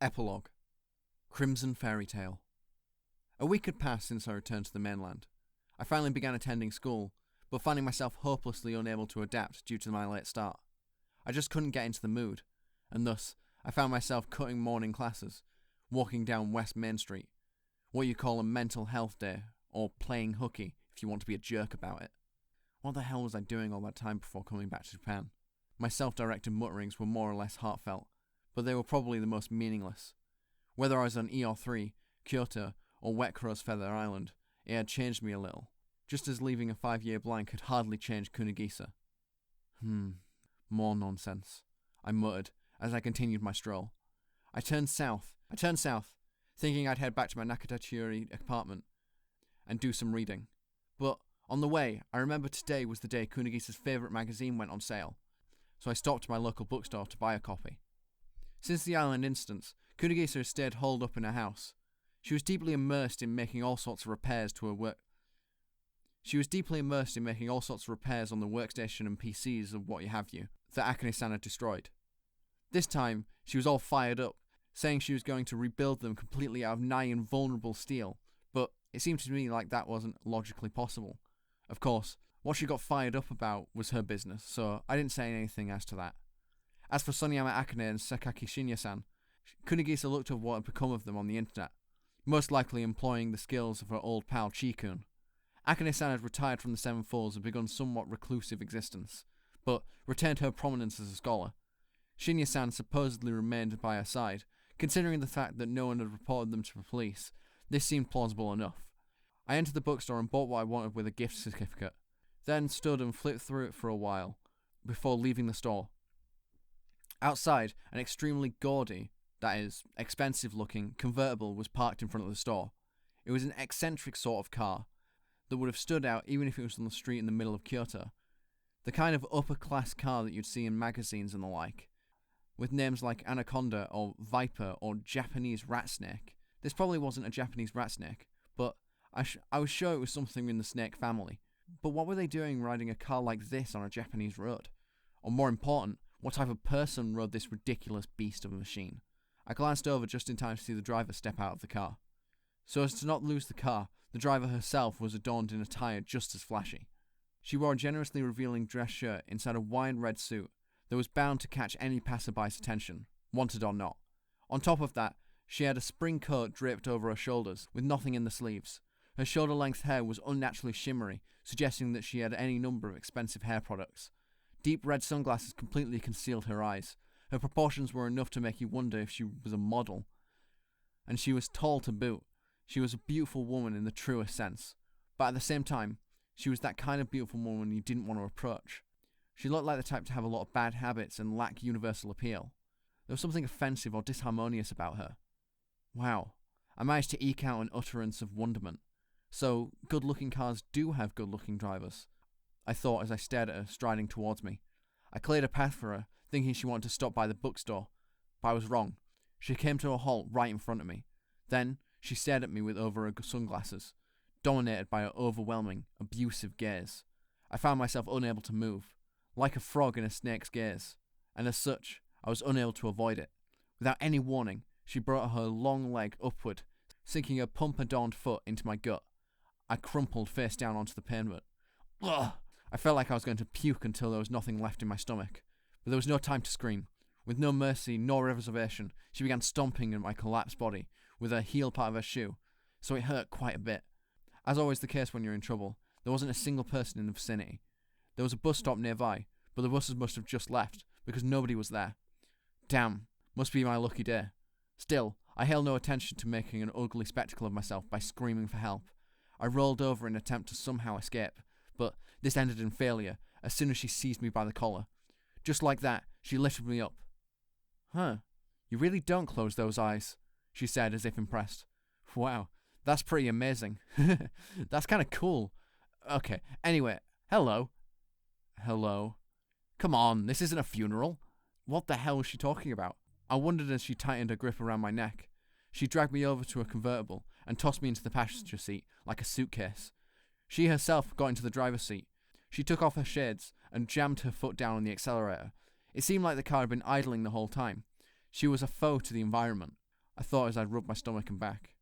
Epilogue. Crimson Fairy Tale. A week had passed since I returned to the mainland. I finally began attending school, but finding myself hopelessly unable to adapt due to my late start. I just couldn't get into the mood, and thus I found myself cutting morning classes, walking down West Main Street, what you call a mental health day, or playing hooky if you want to be a jerk about it. What the hell was I doing all that time before coming back to Japan? My self-directed mutterings were more or less heartfelt, but they were probably the most meaningless. Whether I was on ER3, Kyoto, or Wet Crow's Feather Island, it had changed me a little, just as leaving a 5-year blank had hardly changed Kunigisa. More nonsense, I muttered as I continued my stroll. I turned south, thinking I'd head back to my Nakatachiri apartment and do some reading. But on the way, I remembered today was the day Kunigisa's favourite magazine went on sale, so I stopped at my local bookstore to buy a copy. Since the island instance, Kunigisa has stayed holed up in her house. She was deeply immersed in making all sorts of repairs on the workstation and PCs and what have you that Akane-san had destroyed. This time, she was all fired up, saying she was going to rebuild them completely out of nigh invulnerable steel, but it seemed to me like that wasn't logically possible. Of course, what she got fired up about was her business, so I didn't say anything as to that. As for Soniyama Akane and Sakaki Shinya-san, Kunigisa looked at what had become of them on the internet, most likely employing the skills of her old pal Chikun. Akane-san had retired from the Seven Falls and begun somewhat reclusive existence, but retained her prominence as a scholar. Shinya-san supposedly remained by her side. Considering the fact that no one had reported them to the police, this seemed plausible enough. I entered the bookstore and bought what I wanted with a gift certificate, then stood and flipped through it for a while, before leaving the store. Outside, an extremely gaudy, that is, expensive-looking, convertible was parked in front of the store. It was an eccentric sort of car that would have stood out even if it was on the street in the middle of Kyoto. The kind of upper-class car that you'd see in magazines and the like, with names like Anaconda or Viper or Japanese Rat Snake. This probably wasn't a Japanese rat snake, but I was sure it was something in the snake family. But what were they doing riding a car like this on a Japanese road? Or more important, what type of person rode this ridiculous beast of a machine? I glanced over just in time to see the driver step out of the car. So as to not lose the car, the driver herself was adorned in attire just as flashy. She wore a generously revealing dress shirt inside a wine red suit that was bound to catch any passerby's attention, wanted or not. On top of that, she had a spring coat draped over her shoulders, with nothing in the sleeves. Her shoulder-length hair was unnaturally shimmery, suggesting that she had any number of expensive hair products. Deep red sunglasses completely concealed her eyes. Her proportions were enough to make you wonder if she was a model. And she was tall to boot. She was a beautiful woman in the truest sense. But at the same time, she was that kind of beautiful woman you didn't want to approach. She looked like the type to have a lot of bad habits and lack universal appeal. There was something offensive or disharmonious about her. Wow. I managed to eke out an utterance of wonderment. So, good-looking cars do have good-looking drivers, I thought as I stared at her striding towards me. I cleared a path for her, thinking she wanted to stop by the bookstore, but I was wrong. She came to a halt right in front of me. Then, she stared at me with over her sunglasses, dominated by her overwhelming, abusive gaze. I found myself unable to move, like a frog in a snake's gaze, and as such, I was unable to avoid it. Without any warning, she brought her long leg upward, sinking her pump-adorned foot into my gut. I crumpled face down onto the pavement. Ugh! I felt like I was going to puke until there was nothing left in my stomach. But there was no time to scream. With no mercy nor reservation, she began stomping at my collapsed body with her heel part of her shoe, so it hurt quite a bit. As always the case when you're in trouble, there wasn't a single person in the vicinity. There was a bus stop nearby, but the buses must have just left, because nobody was there. Damn, must be my lucky day. Still, I held no attention to making an ugly spectacle of myself by screaming for help. I rolled over in an attempt to somehow escape, but this ended in failure as soon as she seized me by the collar. Just like that, she lifted me up. Huh, you really don't close those eyes, she said as if impressed. Wow, that's pretty amazing. That's kind of cool. Okay, anyway, hello. Hello. Come on, this isn't a funeral. What the hell was she talking about? I wondered as she tightened her grip around my neck. She dragged me over to a convertible and tossed me into the passenger seat like a suitcase. She herself got into the driver's seat. She took off her shades and jammed her foot down on the accelerator. It seemed like the car had been idling the whole time. She was a foe to the environment. I thought as I rubbed my stomach and back.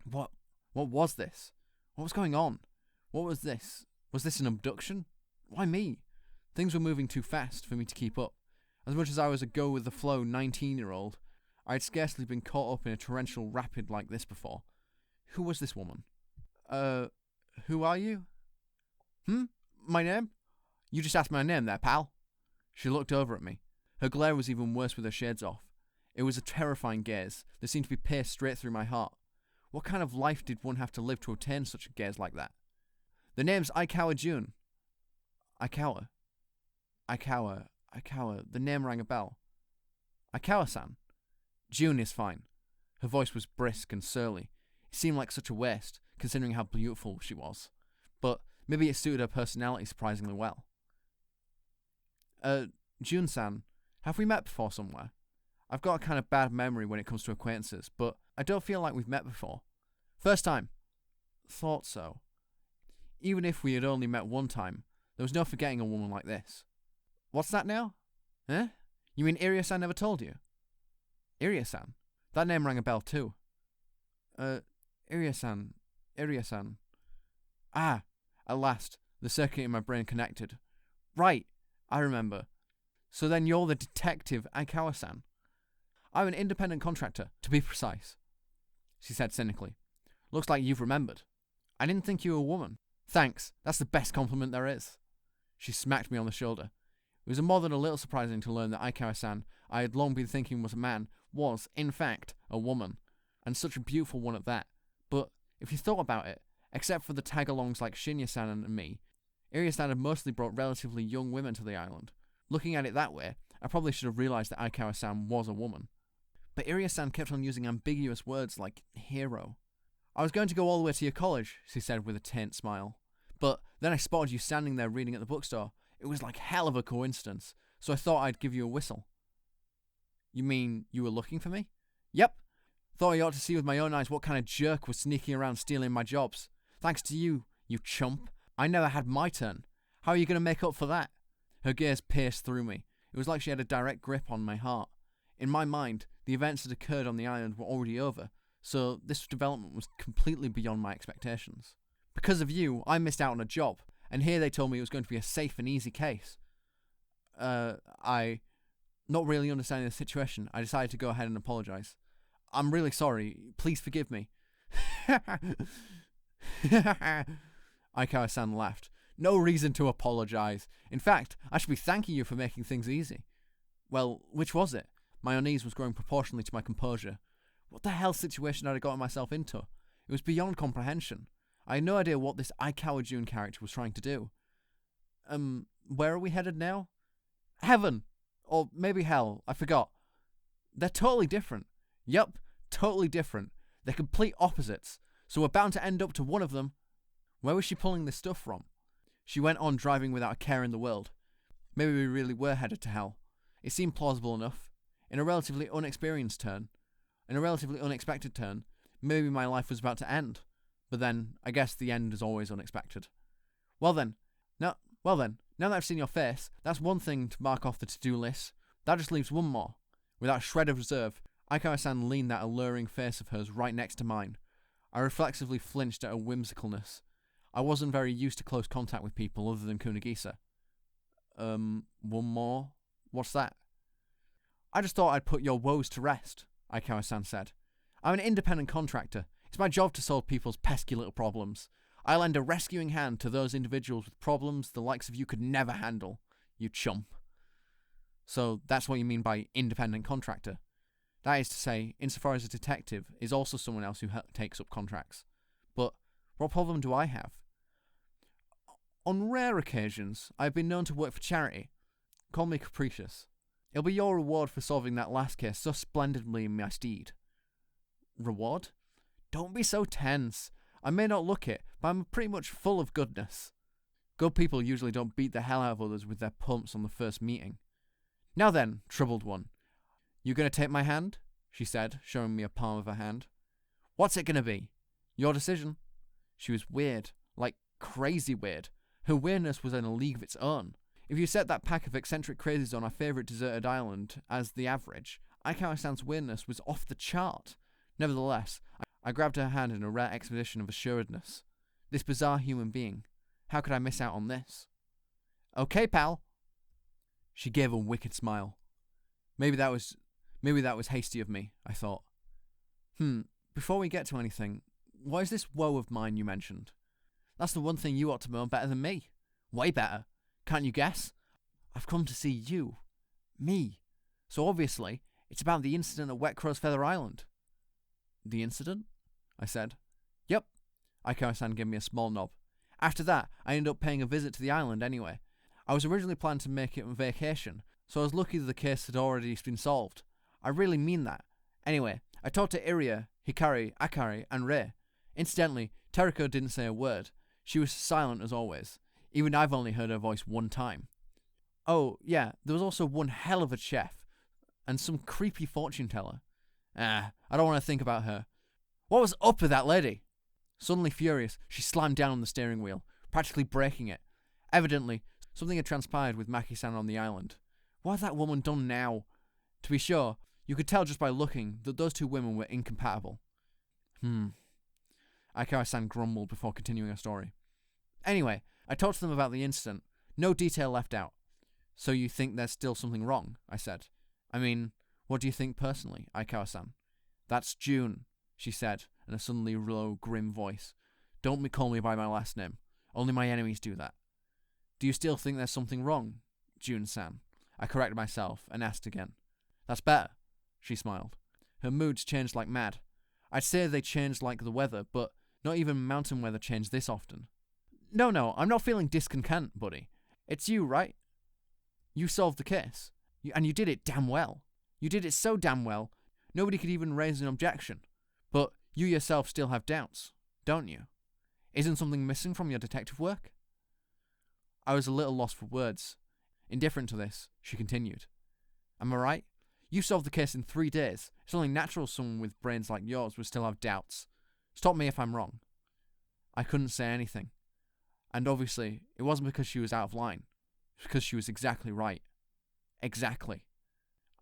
What was this? What was going on? What was this? Was this an abduction? Why me? Things were moving too fast for me to keep up. As much as I was a go-with-the-flow 19-year-old, I had scarcely been caught up in a torrential rapid like this before. Who was this woman? Who are you? My name? You just asked my name there, pal. She looked over at me. Her glare was even worse with her shades off. It was a terrifying gaze that seemed to be pierced straight through my heart. What kind of life did one have to live to obtain such a gaze like that? The name's Aikawa June. Aikawa. The name rang a bell. Aikawa-san. June is fine. Her voice was brisk and surly. It seemed like such a waste, considering how beautiful she was. But maybe it suited her personality surprisingly well. June-san, have we met before somewhere? I've got a kind of bad memory when it comes to acquaintances, but I don't feel like we've met before. First time. Thought so. Even if we had only met one time, there was no forgetting a woman like this. What's that now? Eh? You mean Iria-san never told you? Iria-san? That name rang a bell too. Iria-san. Ah, at last, the circuit in my brain connected. Right, I remember. So then you're the detective Aikawa-san. I'm an independent contractor, to be precise, she said cynically. Looks like you've remembered. I didn't think you were a woman. Thanks, that's the best compliment there is. She smacked me on the shoulder. It was more than a little surprising to learn that Aikawa-san, I had long been thinking was a man, was, in fact, a woman, and such a beautiful one at that. But if you thought about it, except for the tag-alongs like Shinya-san and me, Iria-san had mostly brought relatively young women to the island. Looking at it that way, I probably should have realised that Aikawa-san was a woman. But Iria-san kept on using ambiguous words like hero. I was going to go all the way to your college, she said with a taint smile. But then I spotted you standing there reading at the bookstore. It was like hell of a coincidence, so I thought I'd give you a whistle. You mean you were looking for me? Yep. Thought I ought to see with my own eyes what kind of jerk was sneaking around stealing my jobs. Thanks to you, you chump. I never had my turn. How are you going to make up for that? Her gaze pierced through me. It was like she had a direct grip on my heart. In my mind, the events that occurred on the island were already over, so this development was completely beyond my expectations. Because of you, I missed out on a job, and here they told me it was going to be a safe and easy case. Not really understanding the situation, I decided to go ahead and apologise. I'm really sorry. Please forgive me. Aikawa-san laughed. No reason to apologise. In fact, I should be thanking you for making things easy. Well, which was it? My unease was growing proportionally to my composure. What the hell situation had I gotten myself into? It was beyond comprehension. I had no idea what this Aikawa June character was trying to do. Where are we headed now? Heaven! Or maybe hell, I forgot. They're totally different. Yup, totally different. They're complete opposites. So we're bound to end up to one of them. Where was she pulling this stuff from? She went on driving without a care in the world. Maybe we really were headed to hell. It seemed plausible enough. In a relatively unexpected turn, maybe my life was about to end. But then, I guess the end is always unexpected. Now that I've seen your face, that's one thing to mark off the to-do list. That just leaves one more. Without a shred of reserve, Aikawa-san leaned that alluring face of hers right next to mine. I reflexively flinched at her whimsicalness. I wasn't very used to close contact with people other than Kunigisa. One more? What's that? I just thought I'd put your woes to rest, Aikawa-san said. I'm an independent contractor. It's my job to solve people's pesky little problems. I lend a rescuing hand to those individuals with problems the likes of you could never handle, you chump. So that's what you mean by independent contractor. That is to say, insofar as a detective is also someone else who takes up contracts. But what problem do I have? On rare occasions, I have been known to work for charity. Call me capricious. It'll be your reward for solving that last case so splendidly in my stead. Reward? Don't be so tense. I may not look it, but I'm pretty much full of goodness. Good people usually don't beat the hell out of others with their pumps on the first meeting. Now then, troubled one. You gonna take my hand? She said, showing me a palm of her hand. What's it gonna be? Your decision. She was weird, like crazy weird. Her weirdness was in a league of its own. If you set that pack of eccentric crazies on our favourite deserted island as the average, Aikawa-san's weirdness was off the chart. Nevertheless, I grabbed her hand in a rare exhibition of assuredness. This bizarre human being. How could I miss out on this? Okay, pal. She gave a wicked smile. Maybe that was hasty of me, I thought. Before we get to anything, what is this woe of mine you mentioned? That's the one thing you ought to know better than me. Way better. Can't you guess? I've come to see you. Me. So obviously, it's about the incident at Wet Crow's Feather Island. The incident? I said. Yep. Aikawa-san gave me a small nod. After that, I ended up paying a visit to the island anyway. I was originally planning to make it on vacation, so I was lucky that the case had already been solved. I really mean that. Anyway, I talked to Iria, Hikari, Akari, and Rei. Incidentally, Teriko didn't say a word. She was silent as always. Even I've only heard her voice one time. Oh, yeah, there was also one hell of a chef, and some creepy fortune teller. I don't want to think about her. What was up with that lady? Suddenly furious, she slammed down on the steering wheel, practically breaking it. Evidently, something had transpired with Maki-san on the island. What had that woman done now? To be sure, you could tell just by looking that those two women were incompatible. Aikawa-san grumbled before continuing her story. Anyway, I talked to them about the incident. No detail left out. So you think there's still something wrong? I said. I mean, what do you think personally, Aikawa-san? That's June, she said, in a suddenly low, grim voice. Don't call me by my last name. Only my enemies do that. Do you still think there's something wrong, June-san? I corrected myself and asked again. That's better, she smiled. Her moods changed like mad. I'd say they changed like the weather, but not even mountain weather changed this often. No, I'm not feeling discontent, buddy. It's you, right? You solved the case. And you did it damn well. You did it so damn well, nobody could even raise an objection. But you yourself still have doubts, don't you? Isn't something missing from your detective work? I was a little lost for words. Indifferent to this, she continued. Am I right? You solved the case in 3 days. It's only natural someone with brains like yours would still have doubts. Stop me if I'm wrong. I couldn't say anything. And obviously, it wasn't because she was out of line. It's because she was exactly right. Exactly.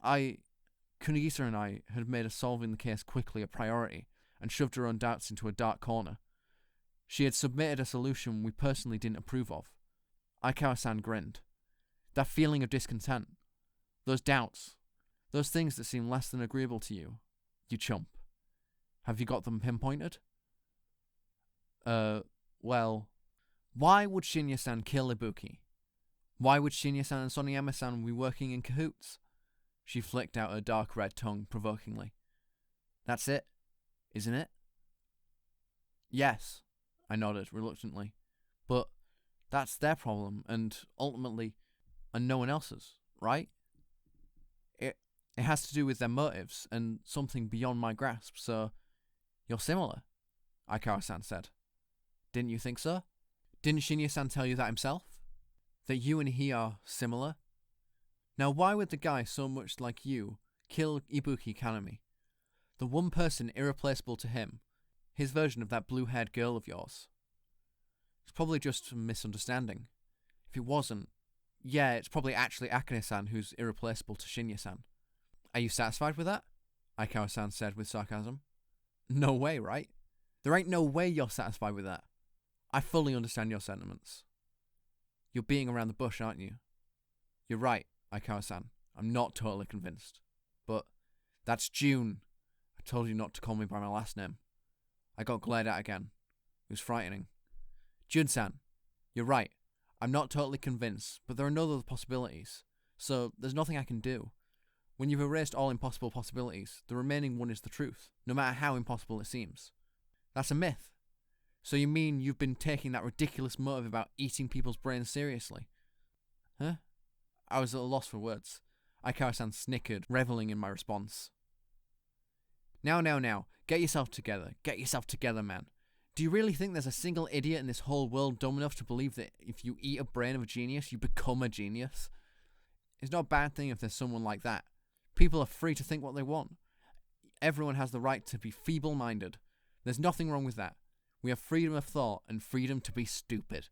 Kunigisa and I had made solving the case quickly a priority and shoved her own doubts into a dark corner. She had submitted a solution we personally didn't approve of. Aikawa-san grinned. That feeling of discontent, those doubts, those things that seem less than agreeable to you, you chump. Have you got them pinpointed? Well, why would Shinya-san kill Ibuki? Why would Shinya-san and Soniyama-san be working in cahoots? She flicked out her dark red tongue provokingly. That's it, isn't it? Yes, I nodded reluctantly. But that's their problem, and ultimately, and no one else's, right? It has to do with their motives, and something beyond my grasp, so you're similar, Aikawa-san said. Didn't you think so? Didn't Shinya-san tell you that himself? That you and he are similar? Now why would the guy so much like you kill Ibuki Kanami? The one person irreplaceable to him, his version of that blue-haired girl of yours. It's probably just a misunderstanding. If it wasn't, yeah, it's probably actually Akane-san who's irreplaceable to Shinya-san. Are you satisfied with that? Aikawa-san said with sarcasm. No way, right? There ain't no way you're satisfied with that. I fully understand your sentiments. You're beating around the bush, aren't you? You're right, Aikawa-san. I'm not totally convinced. But that's June. I told you not to call me by my last name. I got glared at again. It was frightening. Jun-san, you're right. I'm not totally convinced, but there are no other possibilities. So there's nothing I can do. When you've erased all impossible possibilities, the remaining one is the truth, no matter how impossible it seems. That's a myth. So you mean you've been taking that ridiculous motive about eating people's brains seriously? Huh? I was at a loss for words. Aikawa-san snickered, reveling in my response. Now. Get yourself together. Get yourself together, man. Do you really think there's a single idiot in this whole world dumb enough to believe that if you eat a brain of a genius, you become a genius? It's not a bad thing if there's someone like that. People are free to think what they want. Everyone has the right to be feeble-minded. There's nothing wrong with that. We have freedom of thought and freedom to be stupid.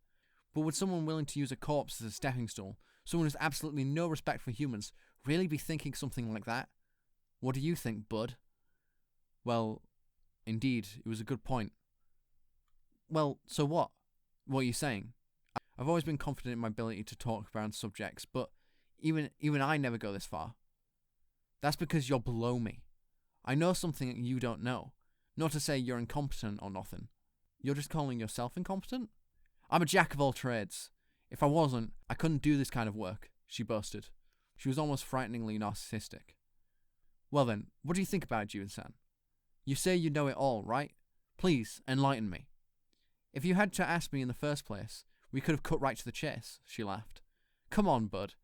But would someone willing to use a corpse as a stepping stool, someone who has absolutely no respect for humans, really be thinking something like that? What do you think, bud? Well, indeed, it was a good point. Well, so what? What are you saying? I've always been confident in my ability to talk around subjects, but even I never go this far. That's because you're below me. I know something that you don't know. Not to say you're incompetent or nothing. You're just calling yourself incompetent? I'm a jack of all trades. If I wasn't, I couldn't do this kind of work, she boasted. She was almost frighteningly narcissistic. Well then, what do you think about it, Jun-san? You say you know it all, right? Please, enlighten me. If you had to ask me in the first place, we could have cut right to the chase, she laughed. Come on, bud.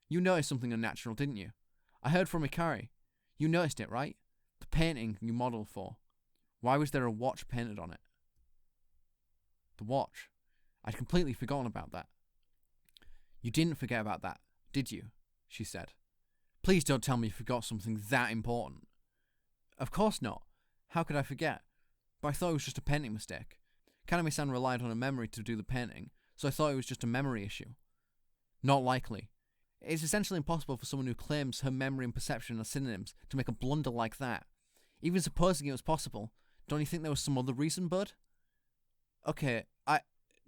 You noticed something unnatural, didn't you? I heard from Ikari. You noticed it, right? The painting you modelled for. Why was there a watch painted on it? The watch? I'd completely forgotten about that. You didn't forget about that, did you? She said. Please don't tell me you forgot something that important. Of course not. How could I forget? But I thought it was just a painting mistake. Kaname-san relied on a memory to do the painting, so I thought it was just a memory issue. Not likely. It's essentially impossible for someone who claims her memory and perception are synonyms to make a blunder like that. Even supposing it was possible, don't you think there was some other reason, bud? Okay,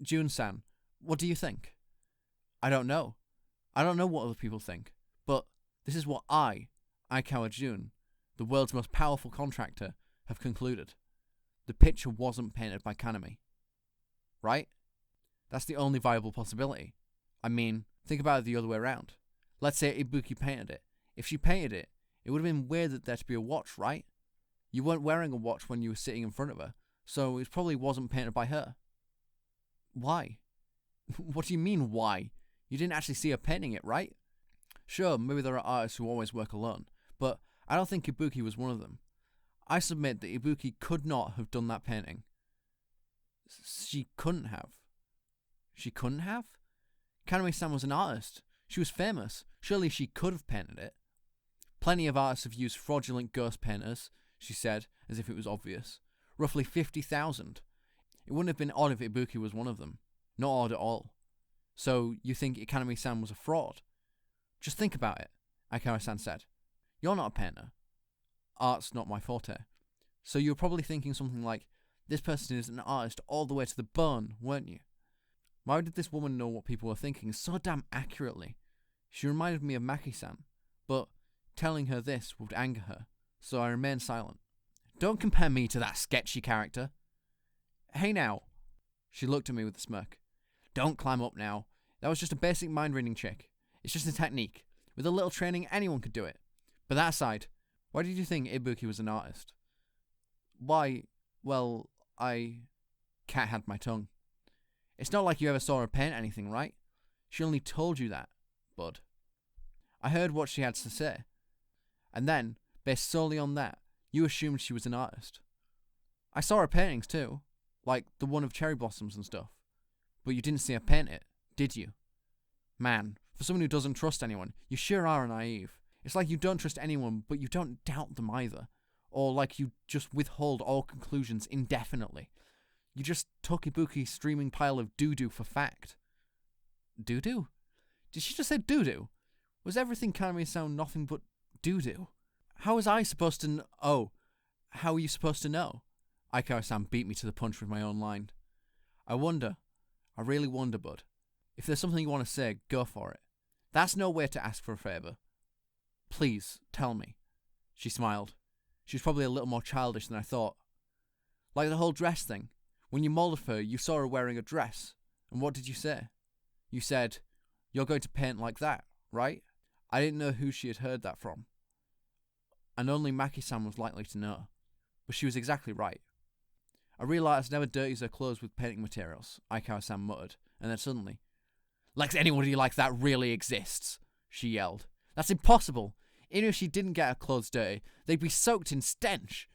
Jun-san, what do you think? I don't know. I don't know what other people think, but this is what Aikawa Jun, the world's most powerful contractor, have concluded. The picture wasn't painted by Kaname. Right? That's the only viable possibility. I mean, think about it the other way around. Let's say Ibuki painted it. If she painted it, it would have been weird that there to be a watch, right? You weren't wearing a watch when you were sitting in front of her, so it probably wasn't painted by her. Why? What do you mean, why? You didn't actually see her painting it, right? Sure, maybe there are artists who always work alone, but I don't think Ibuki was one of them. I submit that Ibuki could not have done that painting. She couldn't have. She couldn't have? Kaname-san was an artist. She was famous. Surely she could have painted it. Plenty of artists have used fraudulent ghost painters, she said, as if it was obvious. Roughly 50,000. It wouldn't have been odd if Ibuki was one of them. Not odd at all. So, you think Kaname-san was a fraud? Just think about it, Aikawa-san said. You're not a painter. Art's not my forte. So you were probably thinking something like, this person is an artist all the way to the bone, weren't you? Why did this woman know what people were thinking so damn accurately? She reminded me of Maki-san, but telling her this would anger her, so I remained silent. Don't compare me to that sketchy character. Hey now. She looked at me with a smirk. Don't climb up now. That was just a basic mind-reading trick. It's just a technique. With a little training, anyone could do it. But that aside, why did you think Ibuki was an artist? Why, well, Cat had my tongue. It's not like you ever saw her paint anything, right? She only told you that, bud. I heard what she had to say. And then, based solely on that, you assumed she was an artist. I saw her paintings too, like the one of cherry blossoms and stuff. But you didn't see her paint it, did you? Man, for someone who doesn't trust anyone, you sure are naive. It's like you don't trust anyone, but you don't doubt them either. Or like you just withhold all conclusions indefinitely. You just took Ibuki's streaming pile of doo-doo for fact. Doo-doo? Did she just say doo-doo? Was everything Kaname-san nothing but doo-doo? How was I supposed to how were you supposed to know? Aikawa-san beat me to the punch with my own line. I really wonder, bud. If there's something you want to say, go for it. That's no way to ask for a favour. Please, tell me. She smiled. She was probably a little more childish than I thought. Like the whole dress thing. When you moulded her, you saw her wearing a dress. And what did you say? You said, you're going to paint like that, right? I didn't know who she had heard that from. And only Maki-san was likely to know. But she was exactly right. I realised never dirties her clothes with painting materials, Aikawa-san muttered, and then suddenly, like anybody like that really exists, she yelled. That's impossible. Even if she didn't get her clothes dirty, they'd be soaked in stench.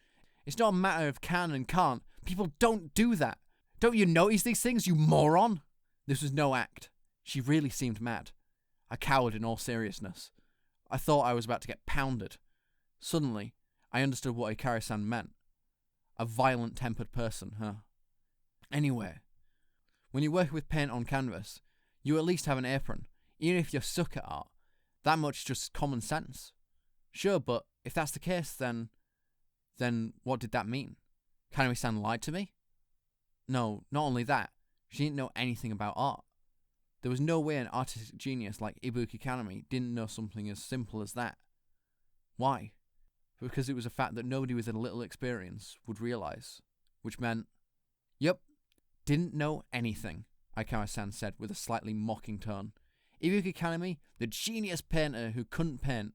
It's not a matter of can and can't. People don't do that. Don't you notice these things, you moron? This was no act. She really seemed mad. I cowered in all seriousness. I thought I was about to get pounded. Suddenly, I understood what Ikari-san meant. A violent-tempered person, huh? Anyway, when you work with paint on canvas, you at least have an apron, even if you suck at art. That much just common sense. Sure, but if that's the case, then what did that mean? Kanami-san lied to me? No, not only that, she didn't know anything about art. There was no way an artistic genius like Ibuki Kanami didn't know something as simple as that. Why? Because it was a fact that nobody with a little experience would realise. Which meant, yep, didn't know anything, Aikawa-san said with a slightly mocking tone. Ibuki Kanami, the genius painter who couldn't paint.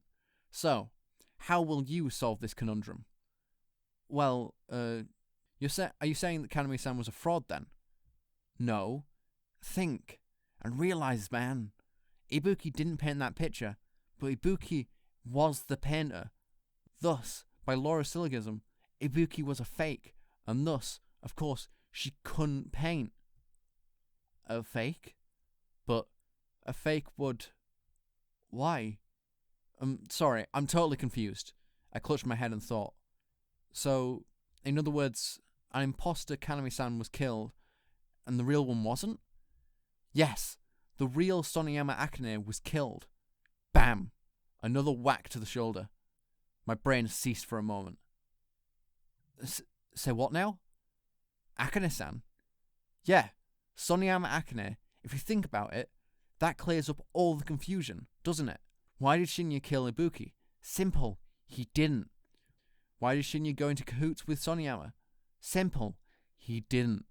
So, how will you solve this conundrum? Well, are you saying that Kanami-san was a fraud then? No. Think, and realise, man. Ibuki didn't paint that picture, but Ibuki was the painter. Thus, by law of syllogism, Ibuki was a fake, and thus, of course, she couldn't paint. A fake? But a fake would... Why? Sorry, I'm totally confused. I clutched my head and thought. So, in other words, an imposter Kanami-san was killed, and the real one wasn't? Yes, the real Soniyama Akane was killed. Bam! Another whack to the shoulder. My brain ceased for a moment. Say what now? Akane-san? Yeah, Soniyama Akane. If you think about it, that clears up all the confusion, doesn't it? Why did Shinya kill Ibuki? Simple. He didn't. Why did Shinya go into cahoots with Soniyama? Simple. He didn't.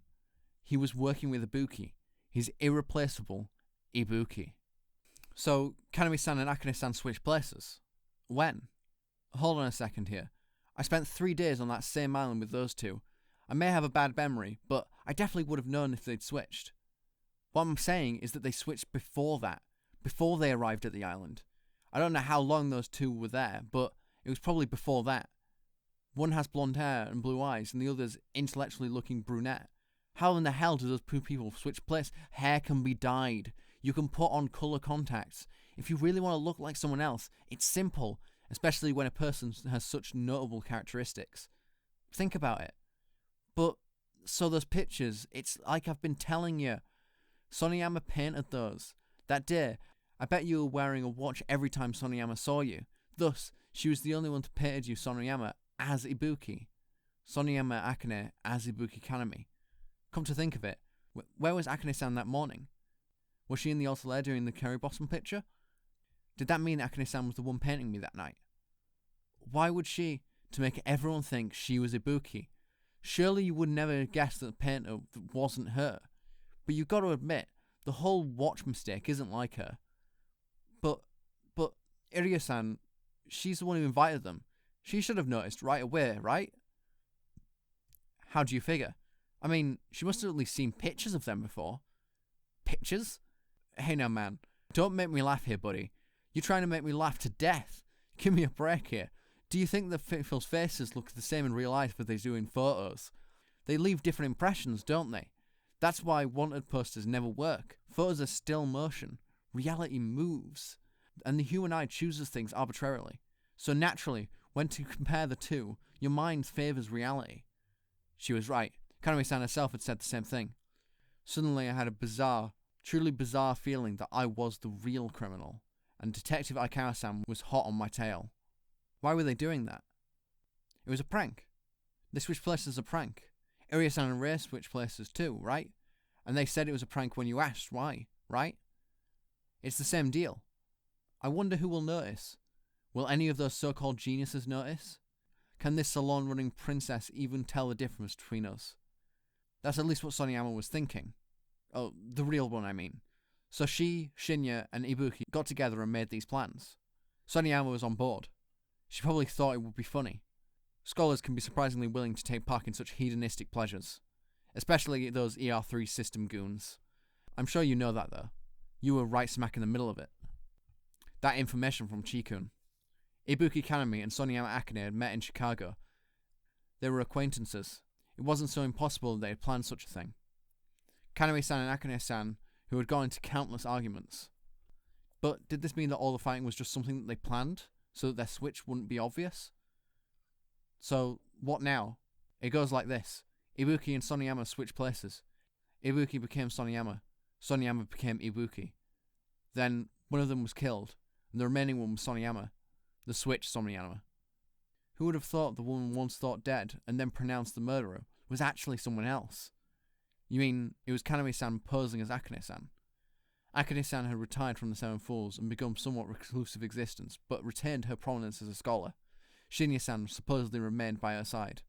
He was working with Ibuki. His irreplaceable Ibuki. So, Kanami-san and Akane-san switched places. When? Hold on a second here. I spent 3 days on that same island with those two. I may have a bad memory, but I definitely would have known if they'd switched. What I'm saying is that they switched before that, before they arrived at the island. I don't know how long those two were there, but it was probably before that. One has blonde hair and blue eyes, and the other's intellectually looking brunette. How in the hell do those two people switch place? Hair can be dyed. You can put on colour contacts. If you really want to look like someone else, it's simple, especially when a person has such notable characteristics. Think about it. But, so those pictures, it's like I've been telling you. Soniyama painted those. That day, I bet you were wearing a watch every time Soniyama saw you. Thus, she was the only one to paint you Soniyama as Ibuki. Soniyama Akane as Ibuki Kanami. Come to think of it, where was Akane-san that morning? Was she in the altar doing the cherry blossom picture? Did that mean Akane-san was the one painting me that night? Why would she, to make everyone think she was Ibuki? Surely you would never guess that the painter wasn't her. But you've got to admit, the whole watch mistake isn't like her. But Irie-san, she's the one who invited them. She should have noticed right away, right? How do you figure? I mean, she must have at least seen pictures of them before. Pictures? Hey now, man. Don't make me laugh here, buddy. You're trying to make me laugh to death. Give me a break here. Do you think the people's faces look the same in real life as they do in photos? They leave different impressions, don't they? That's why wanted posters never work. Photos are still motion. Reality moves. And the human eye chooses things arbitrarily. So naturally, when to compare the two, your mind favours reality. She was right. Kanami-san herself had said the same thing. Suddenly I had a bizarre, truly bizarre feeling that I was the real criminal, and Detective Aikawa-san was hot on my tail. Why were they doing that? It was a prank. They switched places as a prank. Irie-san and Rei switched places too, right? And they said it was a prank when you asked why, right? It's the same deal. I wonder who will notice. Will any of those so-called geniuses notice? Can this salon-running princess even tell the difference between us? That's at least what Soniyama was thinking. Oh, the real one, I mean. So she, Shinya, and Ibuki got together and made these plans. Soniyama was on board. She probably thought it would be funny. Scholars can be surprisingly willing to take part in such hedonistic pleasures. Especially those ER3 system goons. I'm sure you know that, though. You were right smack in the middle of it. That information from Chikun. Ibuki Kanami and Soniyama Akane had met in Chicago. They were acquaintances. It wasn't so impossible that they had planned such a thing. Kanami-san and Akane-san, who had gone into countless arguments. But did this mean that all the fighting was just something that they planned, so that their switch wouldn't be obvious? So, what now? It goes like this. Ibuki and Soniyama switched places. Ibuki became Soniyama. Soniyama became Ibuki. Then, one of them was killed, and the remaining one was Soniyama. The switch Soniyama. Who would have thought the woman once thought dead and then pronounced the murderer was actually someone else? You mean it was Kaname-san posing as Akane-san? Akane-san had retired from the Seven Fools and begun somewhat reclusive existence, but retained her prominence as a scholar. Shinya-san supposedly remained by her side.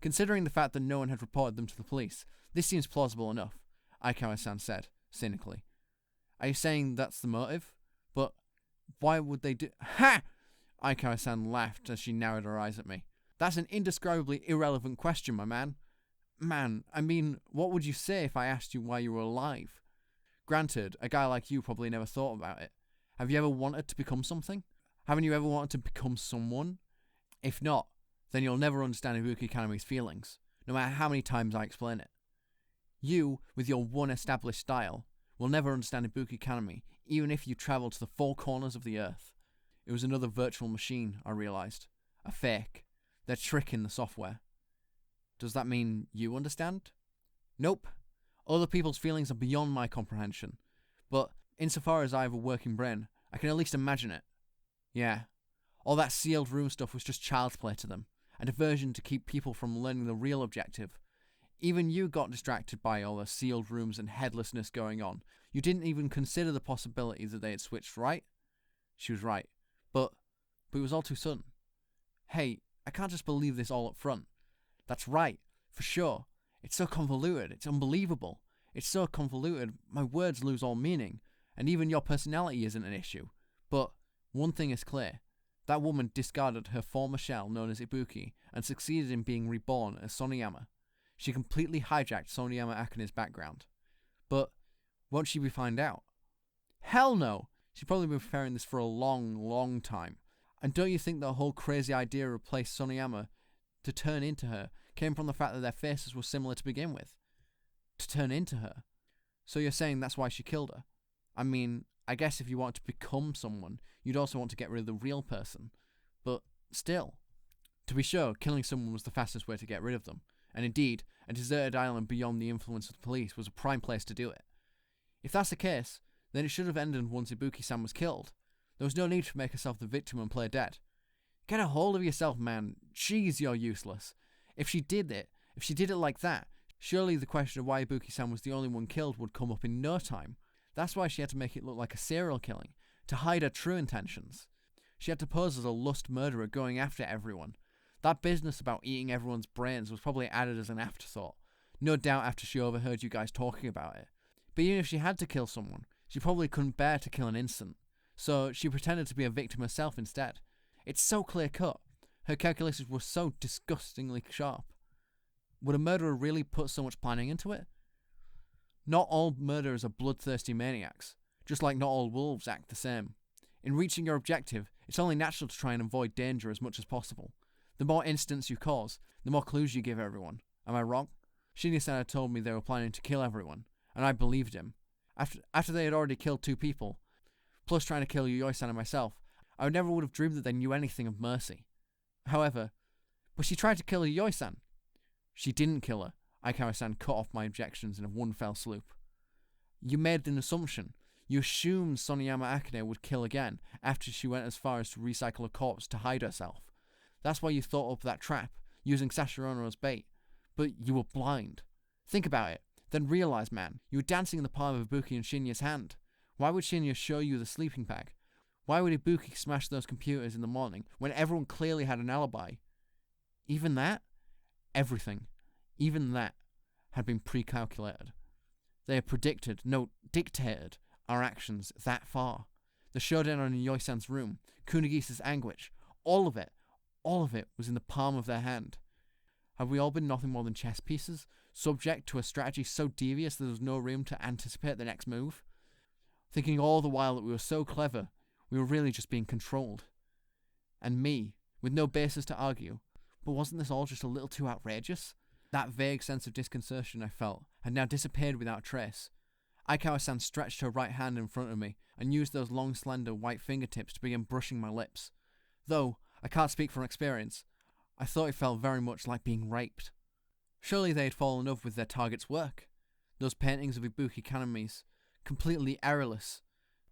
Considering the fact that no one had reported them to the police, this seems plausible enough, Aikawa-san said, cynically. Are you saying that's the motive? But why would they do— Ha! Aikawa-san laughed as she narrowed her eyes at me. That's an indescribably irrelevant question, my man. Man, I mean, what would you say if I asked you why you were alive? Granted, a guy like you probably never thought about it. Have you ever wanted to become something? Haven't you ever wanted to become someone? If not, then you'll never understand Ibuki Kaname's feelings, no matter how many times I explain it. You, with your one established style, will never understand Ibuki Kaname, even if you travel to the four corners of the earth. It was another virtual machine, I realised. A fake. Their trick in the software. Does that mean you understand? Nope. Other people's feelings are beyond my comprehension. But insofar as I have a working brain, I can at least imagine it. Yeah. All that sealed room stuff was just child's play to them. A diversion to keep people from learning the real objective. Even you got distracted by all the sealed rooms and headlessness going on. You didn't even consider the possibility that they had switched, right? She was right. But it was all too sudden. Hey, I can't just believe this all up front. That's right, for sure. It's so convoluted, it's unbelievable. It's so convoluted, my words lose all meaning, and even your personality isn't an issue. But one thing is clear. That woman discarded her former shell known as Ibuki and succeeded in being reborn as Soniyama. She completely hijacked Soniyama Akane's background. But won't she be found out? Hell no! She's probably been preparing this for a long, long time. And don't you think the whole crazy idea of replace Soniyama to turn into her came from the fact that their faces were similar to begin with? To turn into her. So you're saying that's why she killed her? I mean, I guess if you want to become someone, you'd also want to get rid of the real person. But still. To be sure, killing someone was the fastest way to get rid of them. And indeed, a deserted island beyond the influence of the police was a prime place to do it. If that's the case, then it should have ended once Ibuki-san was killed. There was no need to make herself the victim and play dead. Get a hold of yourself, man. Jeez, you're useless. If she did it like that, surely the question of why Ibuki-san was the only one killed would come up in no time. That's why she had to make it look like a serial killing, to hide her true intentions. She had to pose as a lust murderer going after everyone. That business about eating everyone's brains was probably added as an afterthought, no doubt after she overheard you guys talking about it. But even if she had to kill someone, she probably couldn't bear to kill an innocent, so she pretended to be a victim herself instead. It's so clear-cut. Her calculations were so disgustingly sharp. Would a murderer really put so much planning into it? Not all murderers are bloodthirsty maniacs, just like not all wolves act the same. In reaching your objective, it's only natural to try and avoid danger as much as possible. The more incidents you cause, the more clues you give everyone. Am I wrong? Shinya-san had told me they were planning to kill everyone, and I believed him. After they had already killed 2 people, plus trying to kill Yuyoi-san and myself, I never would have dreamed that they knew anything of mercy. However, but she tried to kill Yuyoi-san. She didn't kill her. Aikawa-san cut off my objections in one fell swoop. You made an assumption. You assumed Soniyama Akane would kill again after she went as far as to recycle a corpse to hide herself. That's why you thought up that trap, using Sashirono as bait. But you were blind. Think about it. Then realize, man, you were dancing in the palm of Ibuki and Shinya's hand. Why would Shinya show you the sleeping bag? Why would Ibuki smash those computers in the morning when everyone clearly had an alibi? Even that? Everything. Even that had been pre-calculated. They had predicted, no, dictated, our actions that far. The showdown in Yoi-san's room, Kunagisa's anguish, all of it was in the palm of their hand. Have we all been nothing more than chess pieces, subject to a strategy so devious that there was no room to anticipate the next move? Thinking all the while that we were so clever, we were really just being controlled. And me, with no basis to argue, but wasn't this all just a little too outrageous? That vague sense of disconcertion I felt had now disappeared without trace. Aikawa-san stretched her right hand in front of me and used those long, slender, white fingertips to begin brushing my lips. Though I can't speak from experience, I thought it felt very much like being raped. Surely they had fallen in love with their target's work. Those paintings of Ibuki Kaname's, completely errorless.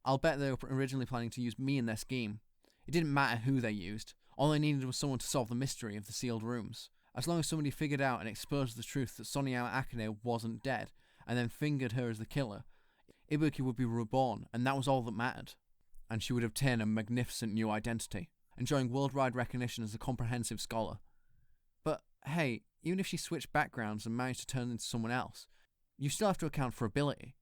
I'll bet they were originally planning to use me in their scheme. It didn't matter who they used. All they needed was someone to solve the mystery of the sealed rooms. As long as somebody figured out and exposed the truth that Soniyama Akane wasn't dead, and then fingered her as the killer, Ibuki would be reborn, and that was all that mattered. And she would obtain a magnificent new identity, enjoying worldwide recognition as a comprehensive scholar. But hey, even if she switched backgrounds and managed to turn into someone else, you still have to account for ability.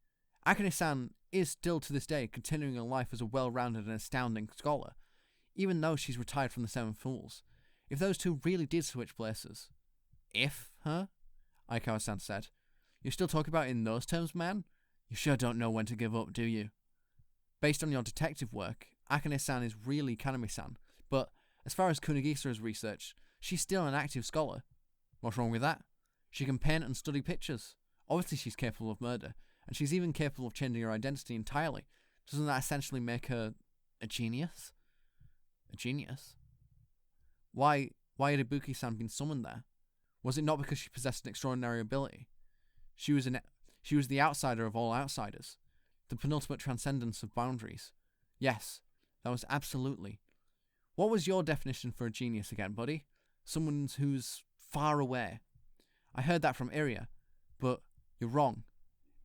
Akane-san is still to this day continuing her life as a well-rounded and astounding scholar, even though she's retired from the Seven Fools. If those two really did switch places. If, huh? Aikawa-san said. You still talk about it in those terms, man? You sure don't know when to give up, do you? Based on your detective work, Akane-san is really Kaname-san, but as far as Kunigisa has researched, she's still an active scholar. What's wrong with that? She can paint and study pictures. Obviously she's capable of murder, and she's even capable of changing her identity entirely. Doesn't that essentially make her a genius? A genius? Why had Ibuki-san been summoned there? Was it not because she possessed an extraordinary ability? She was the outsider of all outsiders, the penultimate transcendence of boundaries. Yes, that was absolutely. What was your definition for a genius again, buddy? Someone who's far away. I heard that from Iria, but you're wrong.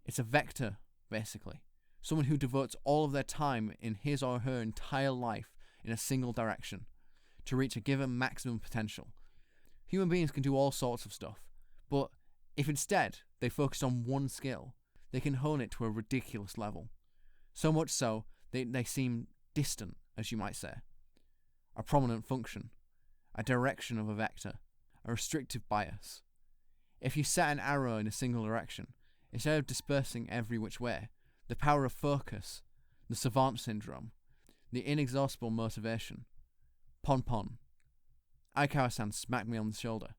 It's a vector, basically. Someone who devotes all of their time in his or her entire life in a single direction, to reach a given maximum potential. Human beings can do all sorts of stuff, but if instead they focus on one skill, they can hone it to a ridiculous level. So much so, they seem distant, as you might say. A prominent function, a direction of a vector, a restrictive bias. If you set an arrow in a single direction, instead of dispersing every which way, the power of focus, the Savant syndrome, the inexhaustible motivation. Pon. Aikawa-san smacked me on the shoulder.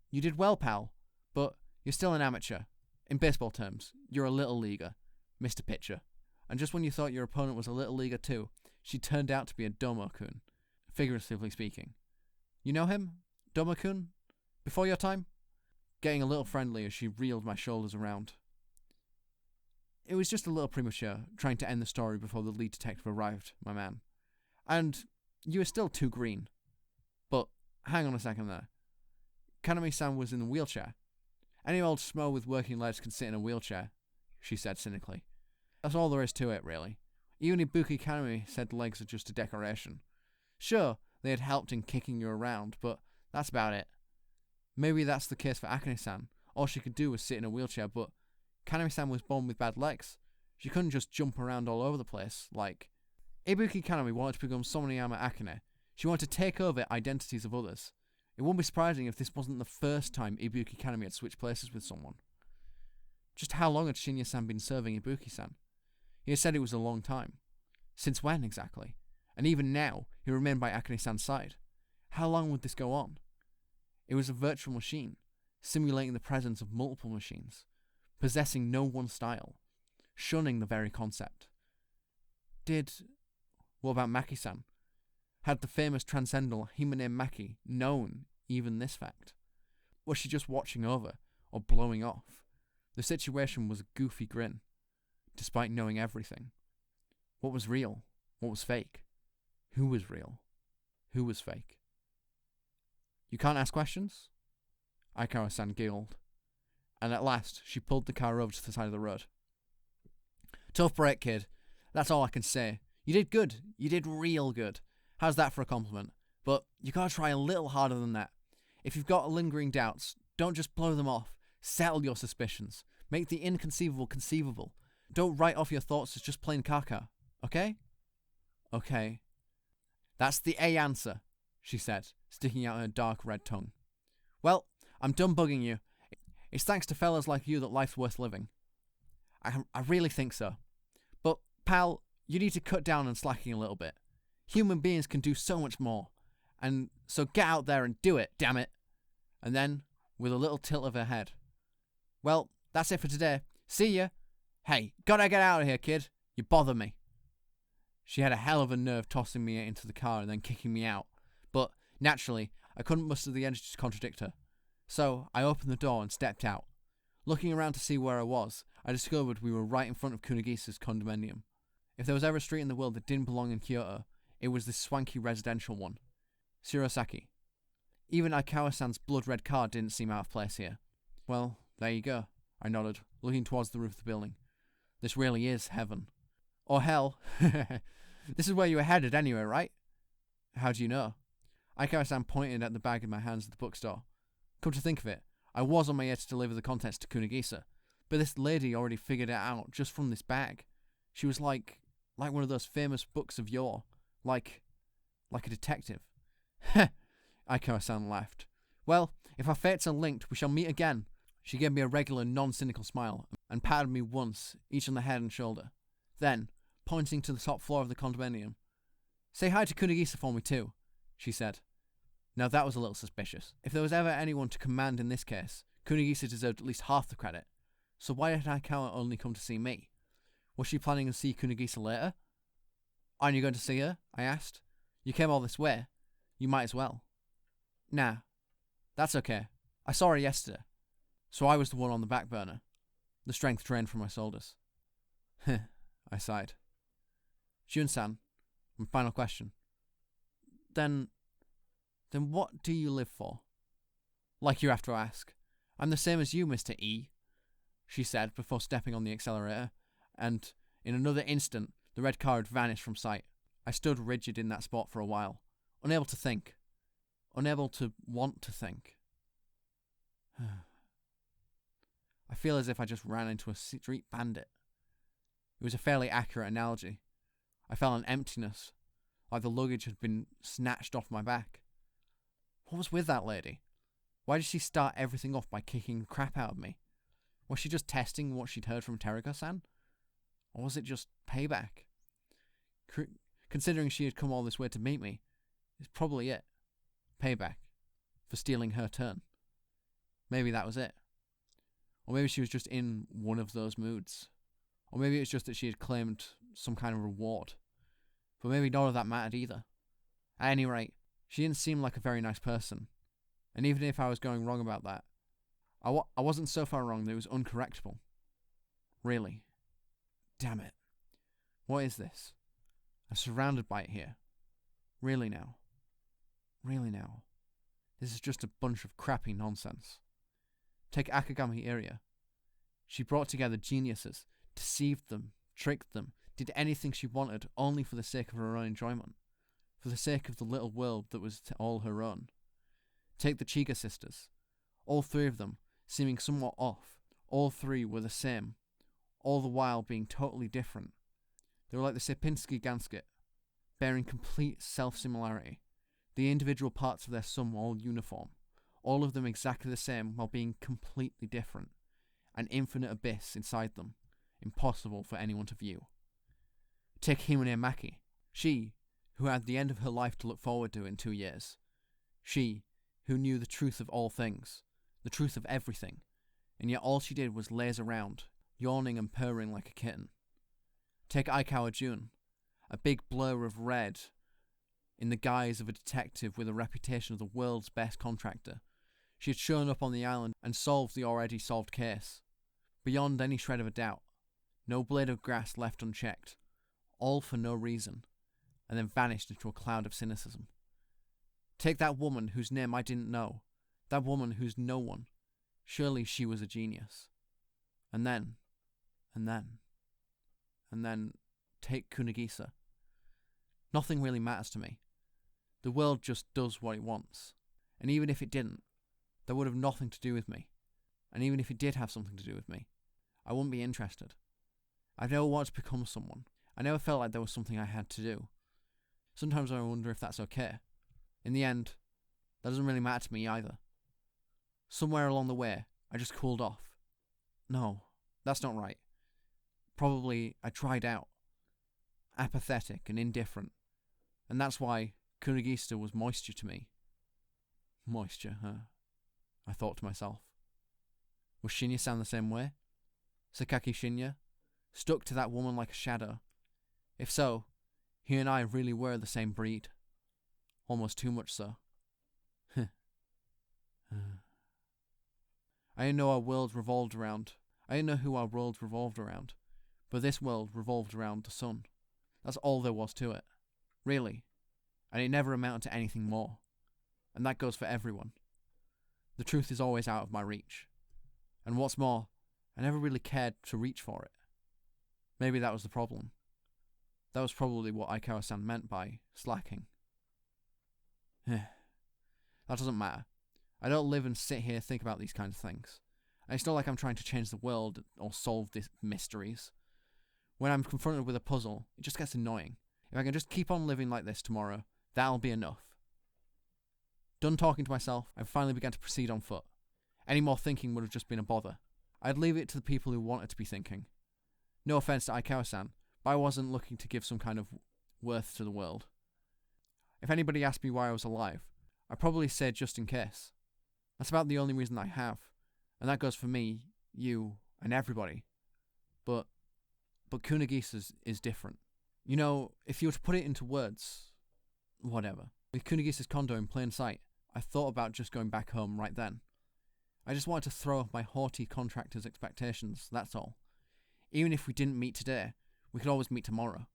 You did well, pal, but you're still an amateur. In baseball terms, you're a little leaguer, Mr. Pitcher. And just when you thought your opponent was a little leaguer too, she turned out to be a Domo-kun, figuratively speaking. You know him? Domo-kun? Before your time? Getting a little friendly as she reeled my shoulders around. It was just a little premature, trying to end the story before the lead detective arrived, my man. And you were still too green. But hang on a second there. Kaname-san was in the wheelchair. Any old schmo with working legs can sit in a wheelchair, she said cynically. That's all there is to it, really. Even Ibuki Kaname said legs are just a decoration. Sure, they had helped in kicking you around, but that's about it. Maybe that's the case for Akane-san. All she could do was sit in a wheelchair, but Kaname-san was born with bad legs. She couldn't just jump around all over the place, like... Ibuki Kaname wanted to become Soniyama Akane. She wanted to take over identities of others. It wouldn't be surprising if this wasn't the first time Ibuki Kaname had switched places with someone. Just how long had Shinya-san been serving Ibuki-san? He had said it was a long time. Since when, exactly? And even now, he remained by Akane-san's side. How long would this go on? It was a virtual machine, simulating the presence of multiple machines, possessing no one style, shunning the very concept. What about Maki-san? Had the famous transcendental Himine Maki known even this fact? Was she just watching over, or blowing off? The situation was a goofy grin, despite knowing everything. What was real? What was fake? Who was real? Who was fake? You can't ask questions? Aikawa-san giggled, and at last she pulled the car over to the side of the road. Tough break, kid. That's all I can say. You did good. You did real good. How's that for a compliment? But you gotta try a little harder than that. If you've got lingering doubts, don't just blow them off. Settle your suspicions. Make the inconceivable conceivable. Don't write off your thoughts as just plain caca. Okay? Okay. That's the A answer, she said, sticking out her dark red tongue. Well, I'm done bugging you. It's thanks to fellas like you that life's worth living. I really think so. But, pal, you need to cut down on slacking a little bit. Human beings can do so much more. And so get out there and do it, damn it. And then, with a little tilt of her head. Well, that's it for today. See ya. Hey, gotta get out of here, kid. You bother me. She had a hell of a nerve tossing me into the car and then kicking me out. But, naturally, I couldn't muster the energy to contradict her. So, I opened the door and stepped out. Looking around to see where I was, I discovered we were right in front of Kunigisa's condominium. If there was ever a street in the world that didn't belong in Kyoto, it was this swanky residential one. Shirosaki. Even Aikawa-san's blood-red card didn't seem out of place here. Well, there you go, I nodded, looking towards the roof of the building. This really is heaven. Or hell. This is where you were headed anyway, right? How do you know? Aikawa-san pointed at the bag in my hands at the bookstore. Come to think of it, I was on my way to deliver the contents to Kunigisa, but this lady already figured it out just from this bag. She was like one of those famous books of yore. Like a detective. Heh, Aikawa-san laughed. Well, if our fates are linked, we shall meet again. She gave me a regular, non-cynical smile and patted me once, each on the head and shoulder. Then, pointing to the top floor of the condominium, say hi to Kunigisa for me too, she said. Now that was a little suspicious. If there was ever anyone to command in this case, Kunigisa deserved at least half the credit. So why did Aikawa only come to see me? Was she planning to see Kunigisa later? Aren't you going to see her? I asked. You came all this way. You might as well. Nah, that's okay. I saw her yesterday. So I was the one on the back burner. The strength drained from my shoulders. Heh, I sighed. Jun-san, my final question. Then what do you live for? Like you have to ask. I'm the same as you, Mr. E, she said before stepping on the accelerator, and in another instant the red car had vanished from sight. I stood rigid in that spot for a while, unable to think, unable to want to think. I feel as if I just ran into a street bandit. It was a fairly accurate analogy. I felt an emptiness, like the luggage had been snatched off my back. What was with that lady? Why did she start everything off by kicking the crap out of me? Was she just testing what she'd heard from Teriko-san? Or was it just payback? Considering she had come all this way to meet me, it's probably it. Payback. For stealing her turn. Maybe that was it. Or maybe she was just in one of those moods. Or maybe it was just that she had claimed some kind of reward. But maybe none of that mattered either. At any rate, she didn't seem like a very nice person. And even if I was going wrong about that, I wasn't so far wrong that it was uncorrectable. Really. Damn it. What is this? I'm surrounded by it here. Really now. Really now. This is just a bunch of crappy nonsense. Take Akagami Iria. She brought together geniuses, deceived them, tricked them, did anything she wanted only for the sake of her own enjoyment, for the sake of the little world that was all her own. Take the Chiga sisters. All three of them, seeming somewhat off, all three were the same, all the while being totally different. They were like the Sierpinski Gansket, bearing complete self-similarity, the individual parts of their sum all uniform, all of them exactly the same while being completely different, an infinite abyss inside them, impossible for anyone to view. Take Himune Maki, she, who had the end of her life to look forward to in 2 years. She, who knew the truth of all things, the truth of everything, and yet all she did was laze around, yawning and purring like a kitten. Take Aikawa Jun, a big blur of red in the guise of a detective with a reputation of the world's best contractor. She had shown up on the island and solved the already solved case. Beyond any shred of a doubt, no blade of grass left unchecked, all for no reason, and then vanished into a cloud of cynicism. Take that woman whose name I didn't know, that woman who's no one. Surely she was a genius. And then, take Kunigisa. Nothing really matters to me. The world just does what it wants. And even if it didn't, that would have nothing to do with me. And even if it did have something to do with me, I wouldn't be interested. I've never wanted to become someone. I never felt like there was something I had to do. Sometimes I wonder if that's okay. In the end, that doesn't really matter to me either. Somewhere along the way, I just cooled off. No, that's not right. Probably I dried out. Apathetic and indifferent. And that's why Kunigisa was moisture to me. Moisture, huh? I thought to myself. Was Shinya-san the same way? Sakaki Shinya? Stuck to that woman like a shadow? If so, he and I really were the same breed. Almost too much so. I didn't know our world revolved around. I didn't know who our world revolved around. But this world revolved around the sun. That's all there was to it. Really. And it never amounted to anything more. and that goes for everyone. The truth is always out of my reach. And what's more, I never really cared to reach for it. Maybe that was the problem. That was probably what Aikawa-san meant by slacking. That doesn't matter. I don't live and sit here think about these kinds of things. And it's not like I'm trying to change the world or solve these mysteries. When I'm confronted with a puzzle, it just gets annoying. If I can just keep on living like this tomorrow, that'll be enough. Done talking to myself, I finally began to proceed on foot. Any more thinking would have just been a bother. I'd leave it to the people who wanted to be thinking. No offense to Aikawa-san, but I wasn't looking to give some kind of worth to the world. If anybody asked me why I was alive, I'd probably say just in case. That's about the only reason I have, and that goes for me, you, and everybody. But Kunagisa's is different. You know, if you were to put it into words, whatever. With Kunagisa's condo in plain sight, I thought about just going back home right then. I just wanted to throw off my haughty contractor's expectations, that's all. Even if we didn't meet today, we could always meet tomorrow.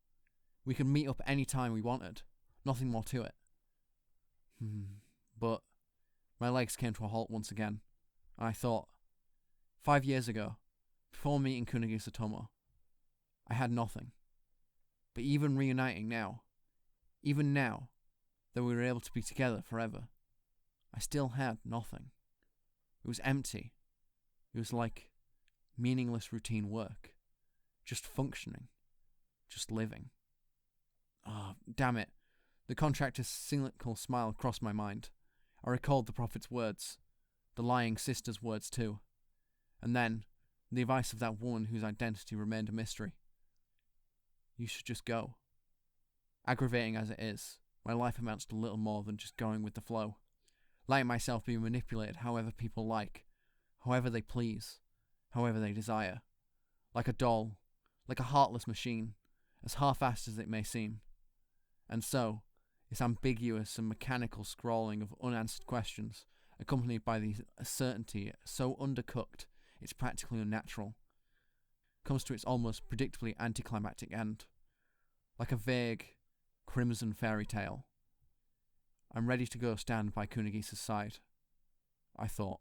We could meet up any time we wanted. Nothing more to it. But my legs came to a halt once again, and I thought, 5 years ago, before meeting Kunagisa Tomo, I had nothing. But even reuniting now, even now, that we were able to be together forever, I still had nothing. It was empty. It was like meaningless routine work. Just functioning. Just living. Damn it. The contractor's cynical smile crossed my mind. I recalled the prophet's words. The lying sister's words too. And then, the advice of that woman whose identity remained a mystery. You should just go. Aggravating as it is, my life amounts to little more than just going with the flow. Letting myself be manipulated however people like, however they please, however they desire. Like a doll, like a heartless machine, as half-assed as it may seem. And so, this ambiguous and mechanical scrawling of unanswered questions, accompanied by the certainty so undercooked it's practically unnatural, comes to its almost predictably anticlimactic end. Like a vague, crimson fairy tale. I'm ready to go stand by Kunagisa's side, I thought.